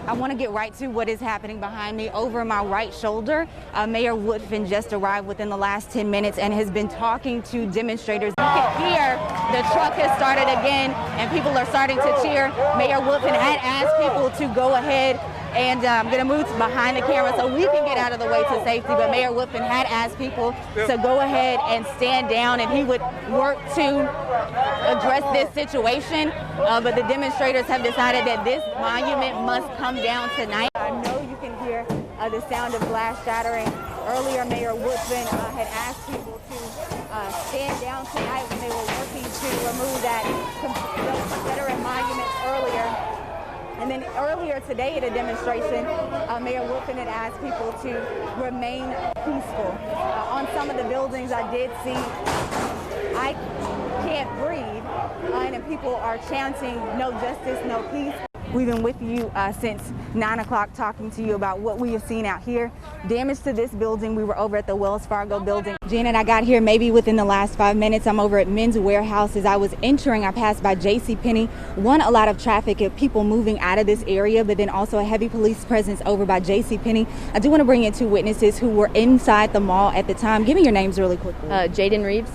I want to get right to what is happening behind me. Over my right shoulder, Mayor Woodfin just arrived within the last 10 minutes and has been talking to demonstrators. You can hear the truck has started again and people are starting to cheer. Mayor Woodfin had asked people to go ahead, and I'm going to move behind the camera so we can get out of the way to safety. But Mayor Woodfin had asked people to go ahead and stand down, and he would work to address this situation. But the demonstrators have decided that this monument must come down tonight. I know you can hear the sound of glass shattering. Earlier, Mayor Woodfin had asked people to stand down tonight when they were working to remove those Confederate monuments earlier. And then earlier today at a demonstration, Mayor Woodfin had asked people to remain peaceful. On some of the buildings I did see, "I can't breathe," and people are chanting, "No justice, no peace." We've been with you since 9 o'clock talking to you about what we have seen out here. Damage to this building. We were over at the Wells Fargo building. Janet, I got here maybe within the last 5 minutes. I'm over at Men's Warehouse. As I was entering, I passed by JCPenney. A lot of traffic of people moving out of this area, but then also a heavy police presence over by JCPenney. I do want to bring in two witnesses who were inside the mall at the time. Give me your names really quickly. Jaden Reeves,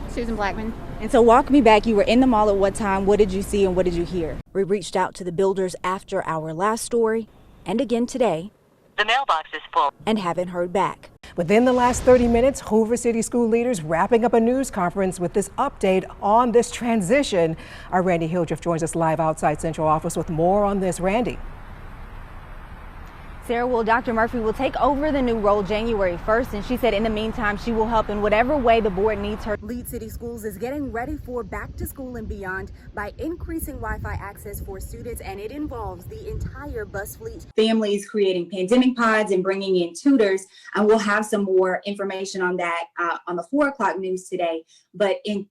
Susan Blackman. And so walk me back. You were in the mall at what time? What did you see and what did you hear? We reached out to the builders after our last story and again today. The mailbox is full. And haven't heard back. Within the last 30 minutes, Hoover City school leaders wrapping up a news conference with this update on this transition. Our Randy Hildreth joins us live outside Central Office with more on this. Randy. Sarah, well, Dr. Murphy will take over the new role January 1st, and she said in the meantime she will help in whatever way the board needs her. Lead City Schools is getting ready for back to school and beyond by increasing Wi-Fi access for students, and it involves the entire bus fleet. Families creating pandemic pods and bringing in tutors, and we'll have some more information on that on the 4 o'clock news today. But in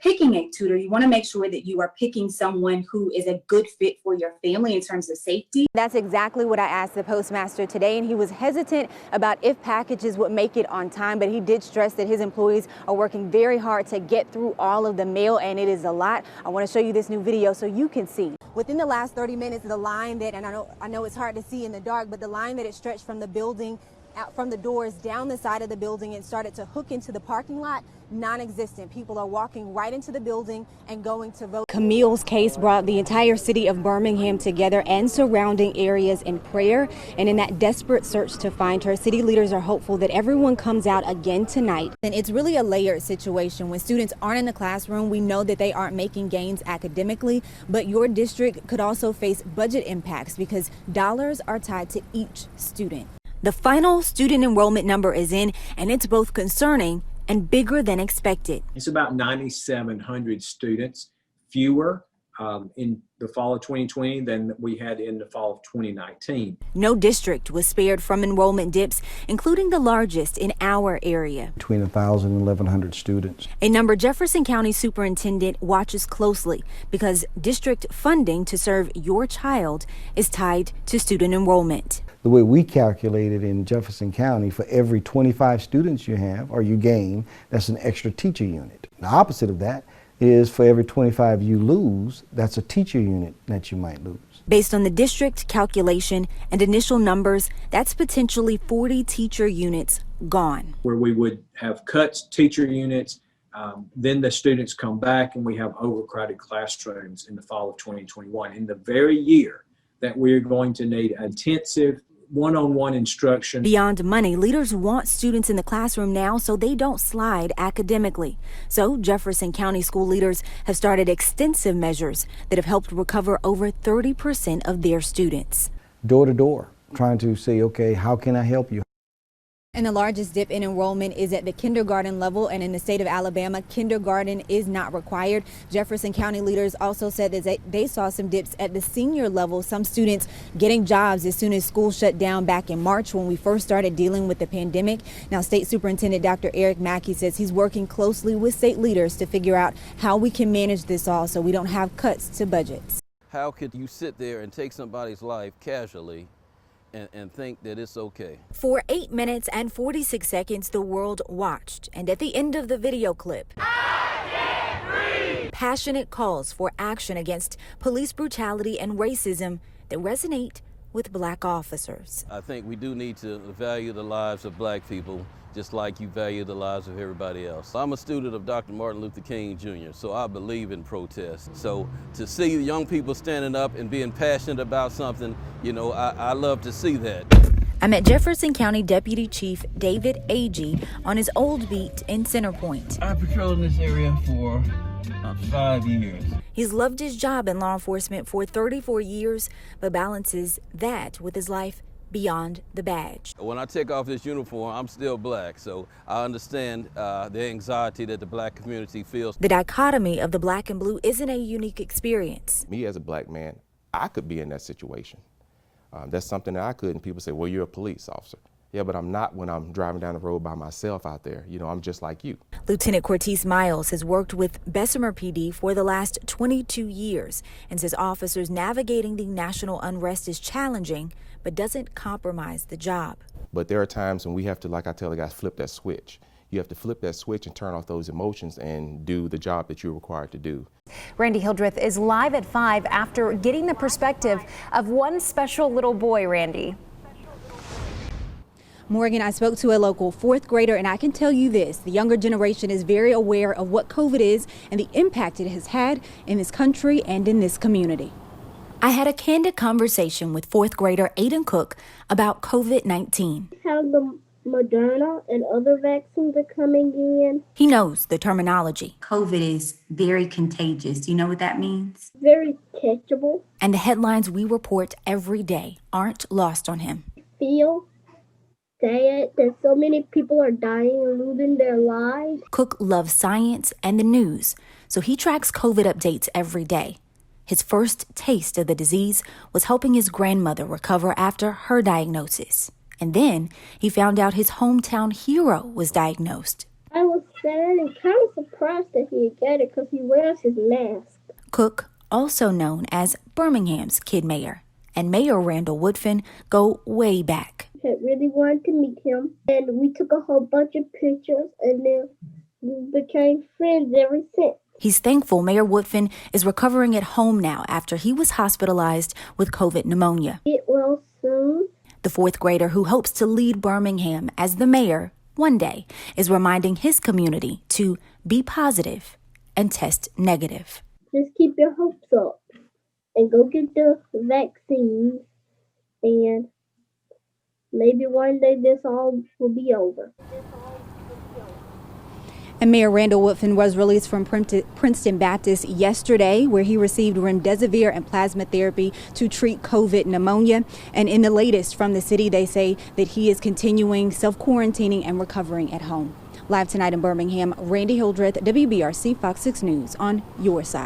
picking a tutor, you want to make sure that you are picking someone who is a good fit for your family in terms of safety. That's exactly what I asked the postmaster today, and he was hesitant about if packages would make it on time, but he did stress that his employees are working very hard to get through all of the mail, and it is a lot. I want to show you this new video so you can see. Within the last 30 minutes, the line that, and I know it's hard to see in the dark, but the line that it stretched from the building out from the doors down the side of the building and started to hook into the parking lot, non-existent. People are walking right into the building and going to vote. Camille's case brought the entire city of Birmingham together and surrounding areas in prayer, and in that desperate search to find her, city leaders are hopeful that everyone comes out again tonight. And it's really a layered situation. When students aren't in the classroom, we know that they aren't making gains academically, but your district could also face budget impacts because dollars are tied to each student. The final student enrollment number is in, and it's both concerning and bigger than expected. It's about 9,700 students fewer in the fall of 2020 than we had in the fall of 2019. No district was spared from enrollment dips, including the largest in our area. Between 1,000 and 1,100 students. A number Jefferson County Superintendent watches closely because district funding to serve your child is tied to student enrollment. The way we calculate it in Jefferson County, for every 25 students you have or you gain, that's an extra teacher unit. The opposite of that is for every 25 you lose, that's a teacher unit that you might lose. Based on the district calculation and initial numbers, that's potentially 40 teacher units gone. Where we would have cuts teacher units, then the students come back and we have overcrowded classrooms in the fall of 2021. In the very year that we're going to need intensive one-on-one instruction. Beyond money, leaders want students in the classroom now so they don't slide academically. So Jefferson County school leaders have started extensive measures that have helped recover over 30% of their students. Door to door, trying to say, okay, how can I help you? And the largest dip in enrollment is at the kindergarten level, and in the state of Alabama, kindergarten is not required. Jefferson County leaders also said that they saw some dips at the senior level, some students getting jobs as soon as school shut down back in March when we first started dealing with the pandemic. Now, State Superintendent Dr. Eric Mackey says he's working closely with state leaders to figure out how we can manage this all so we don't have cuts to budgets. How could you sit there and take somebody's life casually and think that it's okay? For 8 minutes and 46 seconds, the world watched. And at the end of the video clip, passionate calls for action against police brutality and racism that resonate with black officers. I think we do need to value the lives of black people just like you value the lives of everybody else. I'm a student of Dr. Martin Luther King Jr., so I believe in protest. So to see young people standing up and being passionate about something, you know, I love to see that. I met Jefferson County Deputy Chief David Agee on his old beat in Centerpoint. I patrolled in this area for about 5 years. He's loved his job in law enforcement for 34 years, but balances that with his life beyond the badge. When I take off this uniform, I'm still black, so I understand the anxiety that the black community feels. The dichotomy of the black and blue isn't a unique experience. Me as a black man, I could be in that situation. That's something that I could, and people say, well, you're a police officer. Yeah, but I'm not when I'm driving down the road by myself out there. You know, I'm just like you. Lieutenant Cortese Miles has worked with Bessemer PD for the last 22 years and says officers navigating the national unrest is challenging, but doesn't compromise the job. But there are times when we have to, like I tell the guys, flip that switch. You have to flip that switch and turn off those emotions and do the job that you're required to do. Randi Hildreth is live at 5 after getting the perspective of one special little boy, Randi. Morgan, I spoke to a local fourth grader, and I can tell you this: the younger generation is very aware of what COVID is and the impact it has had in this country and in this community. I had a candid conversation with fourth grader Aiden Cook about COVID-19. How the Moderna and other vaccines are coming in. He knows the terminology. COVID is very contagious. Do you know what that means? Very catchable. And the headlines we report every day aren't lost on him. Feel sad that so many people are dying and losing their lives. Cook loves science and the news, so he tracks COVID updates every day. His first taste of the disease was helping his grandmother recover after her diagnosis. And then he found out his hometown hero was diagnosed. I was sad and kind of surprised that he had got it because he wears his mask. Cook, also known as Birmingham's kid mayor, and Mayor Randall Woodfin go way back. I really wanted to meet him, and we took a whole bunch of pictures, and then we became friends ever since. He's thankful Mayor Woodfin is recovering at home now after he was hospitalized with COVID pneumonia. Get well soon. The fourth grader who hopes to lead Birmingham as the mayor one day is reminding his community to be positive and test negative. Just keep your hopes up and go get the vaccines, and maybe one day this all will be over. And Mayor Randall Woodfin was released from Princeton Baptist yesterday, where he received remdesivir and plasma therapy to treat COVID pneumonia. And in the latest from the city, they say that he is continuing self-quarantining and recovering at home. Live tonight in Birmingham, Randi Hildreth, WBRC Fox 6 News on your side.